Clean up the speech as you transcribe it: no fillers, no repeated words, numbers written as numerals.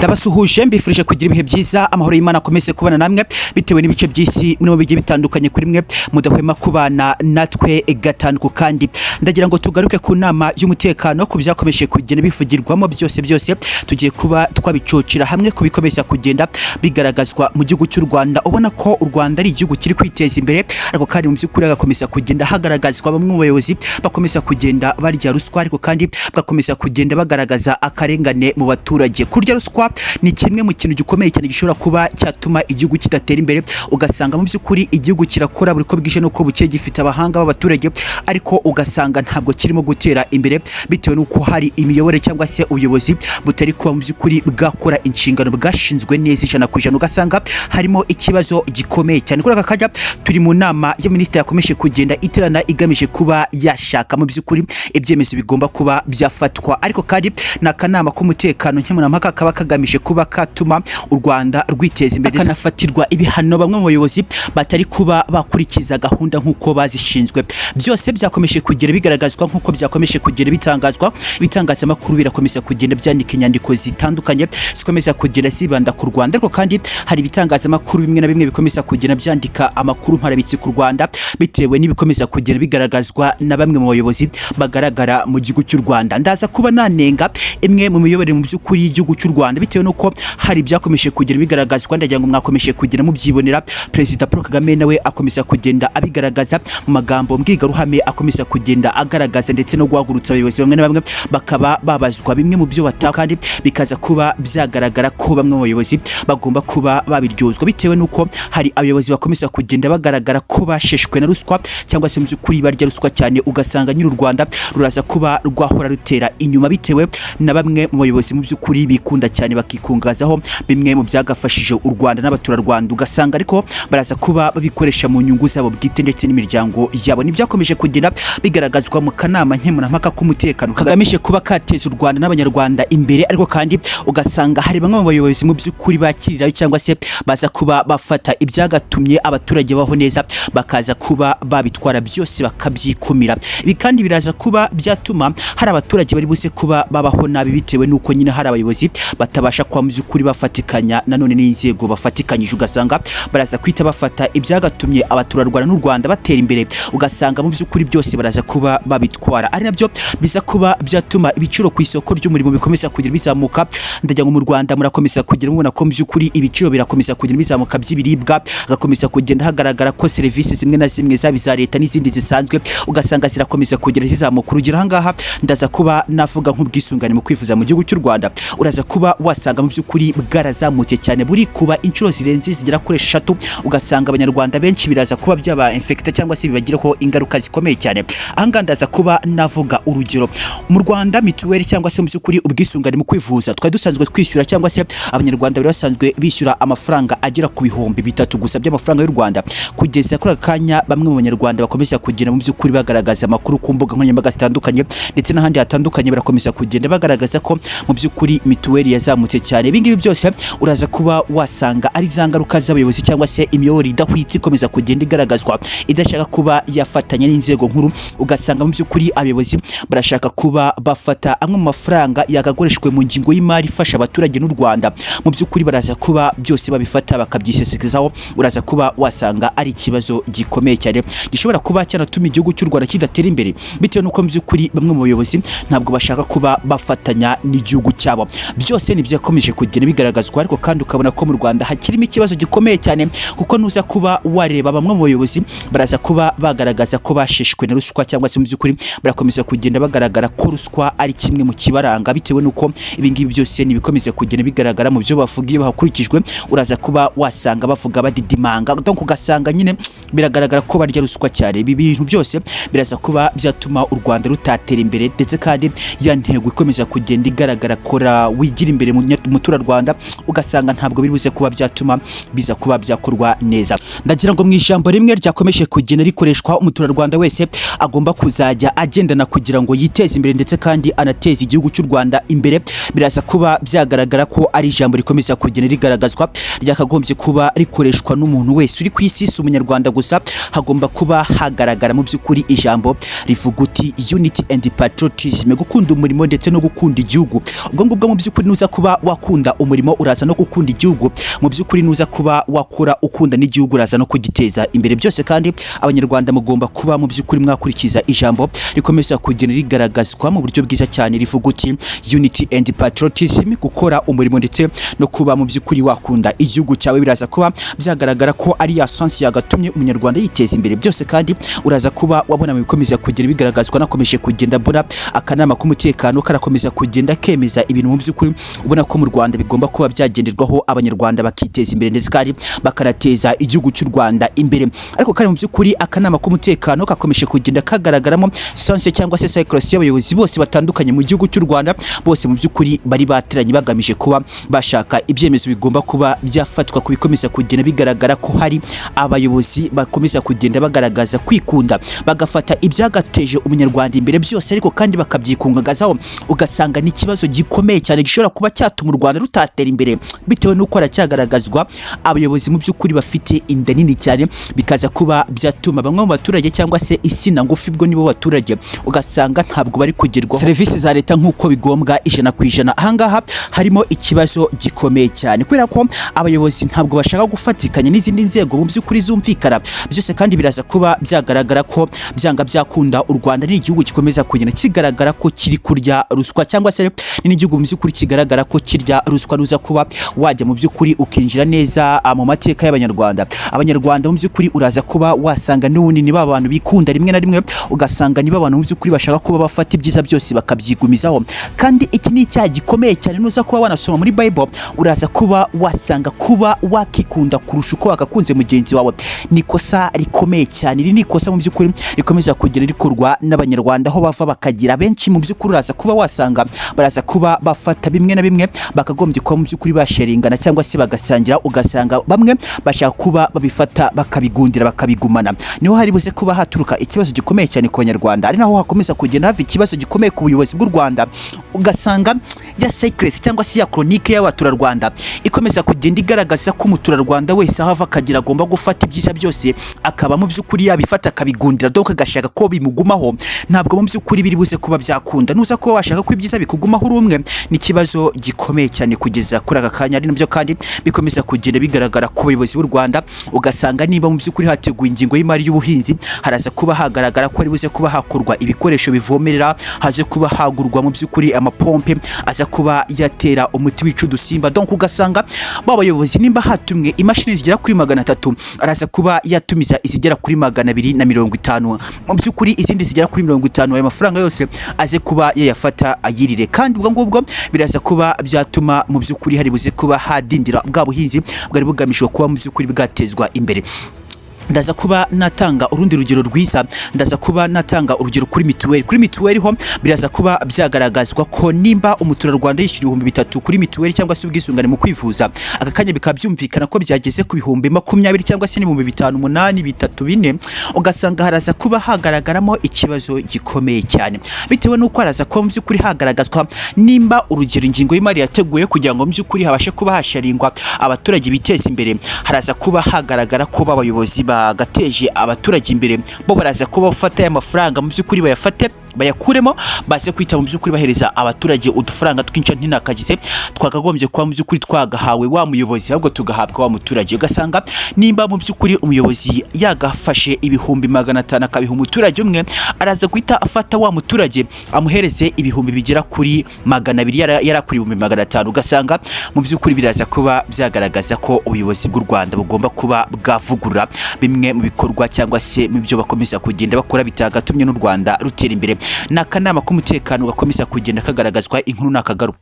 ndabasuhuje mbifurije kugira ibihe byiza amahoro y'Imana akomeze kubana namwe bitewe n'ibice by'isi muri mu bigiye bitandukanye kuri mwe mudahwema kubana natwe gatanu kandi ndagira ngo tugaruke ku nama y'umutekano ku byakomeje kugenda bivugirwamo byose tugiye kuba twabicocira hamwe kubikomeza kugenda bigaragazwa mu gihugu cy'u Rwanda. Ubona ko u Rwanda ari igihugu kiri kwiteza imbere ariko kandi mu by'ukuri agakomeza kugenda hagaragazwa bamwe mu bayobozi bakomeza kugenda barya ruswa ariko kandi bakomeza kugenda bagaragaza akarengane mu baturage. Kurya ruswa ni kimwe mu kintu gikomeye cyane gishobora kuba cyatuma igihugu kidatera imbere, ugasanga mu by'ukuri igihugu kirakora buri ko bwije no ko buke gifite abahanga b'abaturage ariko ugasanga ntabwo kirimo gutera imbere bitewe n'uko hari imiyobore cyangwa se ubuyobozi butari kuba mu by'ukuri bwakora inshingano bwashinzwe neza ijana ku ijana, ugasanga harimo ikibazo gikomeye cyane. Kuri aka kajya turi mu nama ya minisitiri yakomeje kugenda iterana igamije kuba yashaka mu by'ukuri ibyemezo bigomba kuba byafatwa, ariko kandi n'akanama k'umutekano nkemurampaka kaba kagamije kuba katuma u Rwanda rwiteza imbere kanafatirwa ibihano bamwe mu bayobozi batari kuba bakurikiza gahunda nk'uko bazishinzwe. Byose byakomeje kugera bigaragazwa nk'uko byakomeje kugera bitangazwa, ibitangazamakuru birakomeza kugenda byandika inyandiko zitandukanye zikomeza kugenda zibanda ku Rwanda, ariko kandi hari ibitangazamakuru bimwe na bimwe bikomeza kugenda byandika amakuru mparabitsi ku Rwanda bitewe n'ibikomeza kugera bigaragazwa na bamwe mu bayobozi bagaragara mu gihugu cy'u Rwanda. Ndaza kuba nanenga imwe mu miyoborere mu by'ukuri y'igihugu cy'u Rwanda bitewe nuko hari byakomeje kugera bigaragazwa, ndagira ngo mwakomeje kugera mu byibonera. Perezida Paul Kagame nawe akomeza kugenda abigaragaza mu magambo mbwigaruhame, akomeza kugenda agaragaza ndetse no guhagurutsa abayobozi bamwe na bamwe bakaba babazwa bimwe mu byo bataka kandi bikaza kuba byagaragara ko bamwe mu bayobozi bagomba kuba babiryozwa bitewe nuko hari abayobozi bakomeza kugenda bagaragara ko basheshwe na ruswa cyangwa se mu by'ukuri barya ruswa cyane, ugasanga nyiri u Rwanda ruraza kuba rwahora rutera inyuma bitewe na bamwe mu bayobozi mu by'ukuri bikunda cyane bakikungazaho bimwe mu byagafashije u Rwanda n'abaturarwanda, ugasanga ariko baraza kuba babikoresha mu nyungu zabo bwite ndetse n'imiryango yabo. Nibyakomeje kugira bigaragazwa mu kanama nkemurampaka k'umutekano kagamije kuba kateza u Rwanda n'abanyarwanda imbere, ariko kandi ugasanga hari bamwe mu bayobozi mu by'ukuri bakirirayo cyangwa se baza kuba bafata ibyagatumye abaturage baho neza bakaza kuba babitwara byose bakabyikumira. Ibi kandi biraza kuba byatuma hari abaturage bari buze kuba babaho nabi bitewe nuko nyine hari abayobozi batabasha kwa mu by'ukuri bafatikanya nanone n'inzego bafatikanyije, ugasanga baraza kwita bafata ibyagatumye abaturarwanda n'u Rwanda batera imbere, ugasanga mu by'ukuri byose baraza kuba babitwara, ari nabyo biza kuba byatuma ibiciro ku isoko ry'umurimo bikomeza kugira bizamuka. Ndagira ngo mu Rwanda murakomeza kugira mubona ko mu by'ukuri ibiciro birakomeza kugira bizamuka by'ibiribwa, agakomeza kugenda hagaragara ko serivisi zimwe na zimwe za leta n'izindi zisanzwe ugasanga zirakomeza kugira zizamuka. Urugero ahangaha ndaza kuba navuga nk'ubwisungane mu kwivuza mu gihugu cy'u Rwanda, uraza kuba wasanga mu by'ukuri bwarazamutse cyane buri kuba inshuro zirenze zigera kuri 3, ugasanga abanyarwanda benshi biraza kuba byaba infected cyangwa se bibagiraho ingaruka zikomeye cyane. Ahangaha ndaza kuba navuga urugero mu Rwanda mituweli cyangwa se mu by'ukuri ubwisungane mu kwivuza twari dusanzwe twishyura cyangwa se abanyarwanda bari basanzwe bishyura amafaranga agera ku bihumbi 3 gusa by'amafaranga y'u Rwanda. Kugeza kuri akanya bamwe mu banyarwanda bakomeza kugira mu by'ukuri bagaragaza amakuru ku mbuga nkoranyambaga zitandukanye ndetse n'ahandi hatandukanye barakomeza kugenda bagaragaza ko mu by'ukuri mituweli yazamutse cyane. Ibi ngibi byose uraza kuba wasanga ari za ngaruka z'abayobozi cyangwa se imiyoborere idahwitse ikomeza kugenda igaragazwa idashaka kuba yafatanya n'inzego nkuru, ugasanga mu by'ukuri abayobozi barashaka kuba bafata amwe mu mafaranga yagakoreshwe mu ngingo y'imari ifasha abaturage n'u Rwanda, mu by'ukuri baraza kuba byose babifata bakabyisesekezaho, uraza kuba wasanga ari ikibazo gikomeye cyane gishobora kuba cyanatuma igihugu cy'u Rwanda kidatera imbere bitewe nuko mu by'ukuri bamwe mu bayobozi ntabwo bashaka kuba bafatanya n'igihugu cyabo. Byose ni byakomeje kugenda bigaragazwa, ariko kandi ukabona ko mu Rwanda hakirimo ikibazo gikomeye cyane kuko nuza kuba wareba bamwe mu bayobozi baraza kuba bagaragaza ko basheshwe na ruswa cyangwa se mu by'ukuri barakomeza kugenda bagaragara ko ruswa ari kimwe mu kibaranga bitewe nuko ibi ngibi byose ni bikomeza kugenda bigaragara mu byo bavugiye bahakurikijwe, uraza kuba wasanga bavuga badidimanga donc ugasanga nyine biragaragara ko barya ruswa cyane. Ibi bintu byose biraza kuba byatuma u Rwanda rutatera imbere ndetse kandi ya ntego ikomeza kugenda igaragara kora wigira imbere mu muturarwanda, ugasanga ntabwo biri buze kuba byatuma biza kuba byakorwa neza. Ndagira ngo mu ijambo rimwe ryakomeje kugenda rikoreshwa umuturarwanda wese agomba kuzajya agendana kugira ngo yiteze imbere ndetse kandi anateze igihugu cy'u Rwanda imbere, biraza kuba byagaragara ko ari ijambo rikomeza kugenda rigaragazwa ryakagombye kuba rikoreshwa n'umuntu wese uri ku isi, si umunyarwanda gusa hagomba kuba hagaragara mu by'ukuri ijambo rivuga uti unity and patriotism, gukunda umurimo ndetse no gukunda igihugu. Ubwo ngubwo mu by'ukuri nuza kuba wakunda umurimo uraza no gukunda igihugu, mu by'ukuri nuza kuba wakura ukunda n'igihugu uraza no kugiteza imbere. Byose kandi abanyarwanda mugomba kuba mu by'ukuri mwakurikiza ijambo rikomeza kugenda rigaragazwa mu buryo bwiza cyane rivuga uti unity and patriotism, gukora umurimo ndetse no kuba mu by'ukuri wakunda igihugu cyawe. Biraza kuba byagaragara ko ari ya sansi yagatumye umunyarwanda yiteza imbere. Byose kandi uraza kuba wabona mu bikomeza kugenda bigaragazwa, nakomeje kugenda mbona akanama k'umutekano karakomeza kugenda kemeza ibintu mu by'ukuri ubona ko mu Rwanda bigomba kuba byagenderwaho, abanyarwanda bakiteza imbere ndetse kandi bakarateza igihugu cy'u Rwanda imbere. Ariko kandi mu by'ukuri akanama k'umutekano kakomeje kugenda kagaragaramo sanse cyangwa se cycles y'abayobozi bose batandukanye mu gihugu cy'u Rwanda, bose mu by'ukuri bari bateranye bagamije kuba bashaka ibyemezo bigomba kuba byafatwa ku bikomeza kugenda bigaragara ko hari abayobozi bakomeza kugenda bagaragaza kwikunda, bagafata ibyagateje umunyarwanda imbere byose ariko kandi bakabyikungagazaho, ugasanga ni ikibazo gikomeye cyane gishobora kuba cyatuma u Rwanda rutatera imbere bitewe n'uko aracyagaragazwa abayobozi mu by'ukuri bafite inda nini cyane, bikaza kuba byatuma bamwe mu baturage cyangwa se isina ngufi bwo nibo baturage ugasanga ntabwo bari kugerwaho serivisi za leta nk'uko bigombwa 100%. Ahangaha harimo ikibazo gikomeye cyane kubera ko abayobozi ntabwo bashaka gufatikanya n'izindi nzego mu by'ukuri zumvikana. Byose kandi biraza kuba byagaragara ko byanga byakunda u Rwanda ni igihugu gikomeza kugenda kigaragara ko kiri kurya ruswa, cyangwa se ni igihugu mu by'ukuri kigaragara ko kirya ruswa. Nuza kuba wajya mu by'ukuri ukinjira neza mu mateka y'abanyarwanda, abanyarwanda mu by'ukuri uraza kuba wasanga n'ubundi ni babantu bikunda rimwe na rimwe, ugasanga ni babantu mu by'ukuri bashaka kuba bafata ibyiza byose bakabyigumizaho. Kandi iki ni icyaha gikomeye cyane, nuza kuba wanasoma muri Bible uraza kuba wasanga kuba wakikunda kurusha uko wakakunze mugenzi wawe ni kosa rikomeye cyane. Iri ni kosa mu by'ukuri rikomeza kugenda rikorwa n'abanyarwanda aho bava bakagira. Benshi mu by'ukuri uraza kuba wasanga baraza kuba bafata bimwe na bimwe bakagombye kuba mu by'ukuri basharingana cyangwa se bagasangira, ugasanga bamwe bashaka kuba babifata bakabigundira bakabigumana. Niho hari buze kuba haturuka ikibazo gikomeye cyane ku banyarwanda, ari naho hakomeza kugenda hava ikibazo gikomeye ku buyobozi bw'u Rwanda, ugasanga ya cycles cyangwa se ya chronique y'abaturarwanda ikomeza kugenda igaragaza ko umuturarwanda wese aho ava akagira agomba gufata ibyiza byose akaba mu by'ukuri yabifata akabigundira, donc agashaka ko bimugumaho. Ntabwo mu by'ukuri biri buze kuba byakunda. Nuza ko washaka ko ibyiza bikugumaho uri umwe, ni ikibazo gikomeye cyane kugeza kuri aka kanya. Ari nabyo kandi bikomeza kugenda bigaragara ku bayobozi b'u Rwanda, ugasanga niba mu by'ukuri hateguye ingingo y'imari y'ubuhinzi, haraza kuba hagaragara ko ari buze kuba hakorwa ibikoresho bivomerera, haje kuba hagurwa mu by'ukuri amapompe aza kuba yatera umuti wica udusimba. Donc ugasanga babayobozi nimba hatumwe imashini zigera kuri 300, araza kuba yatumiza izigera kuri 250, mu by'ukuri izindi zigera kuri 50, ayo mafaranga yose aze kuba yayafata ayirire. Kandi ubwo ngubwo biraza kuba byatuma mu by'ukuri hari buze kuba hadindira bwa buhinzi bwari bugamishwe kuba mu by'ukuri bwatezwa imbere. Ndaza kuba natanga urundi rugero rwiza, ndaza kuba natanga urugero kuri mituweli. Kuri mituweli ho biraza kuba byagaragazwa ko nimba umuturarwanda yishyura 3,000 kuri mituweli cyangwa se ubwisungane mu kwivuza, aka kanya bikaba byumvikana ko byageze ku 20,000 cyangwa se 5,834, ugasanga haraza kuba hagaragaramo ikibazo gikomeye cyane bitewe n'uko haraza kuba mu by'ukuri hagaragazwa nimba urugero ingingo y'imari yateguye kugira ngo mu by'ukuri habashe kuba hasharingwa abaturage biteza imbere, haraza kuba hagaragara ko babayobozi gateje abaturage imbere bo baraza kuba bafata ya mafaranga mu by'ukuri bayafate bayakuremo baze kwita mu by'ukuri bahereza abaturage udufaranga twinshi ntinakagize twakagombye kuba mu by'ukuri twagahawe wa muyobozi, ahubwo tugahabwa wa muturage. Ugasanga nimba mu by'ukuri umuyobozi yagafashe 500 akabiha umuturage umwe, araza guhita afata wa muturage amuhereze ibihumbi bigera kuri 200 yara kuri 500. Ugasanga mu by'ukuri biraza kuba byagaragaza ko ubuyobozi bw'u Rwanda bugomba kuba bwavugurura bimwe mu bikorwa cyangwa se mu byo bakomeza kugenda bakora bitagatumye n'u Rwanda rutera imbere. N'akanama k'umutekano gakomeza kugenda kagaragazwa inkuru n'akagaruka.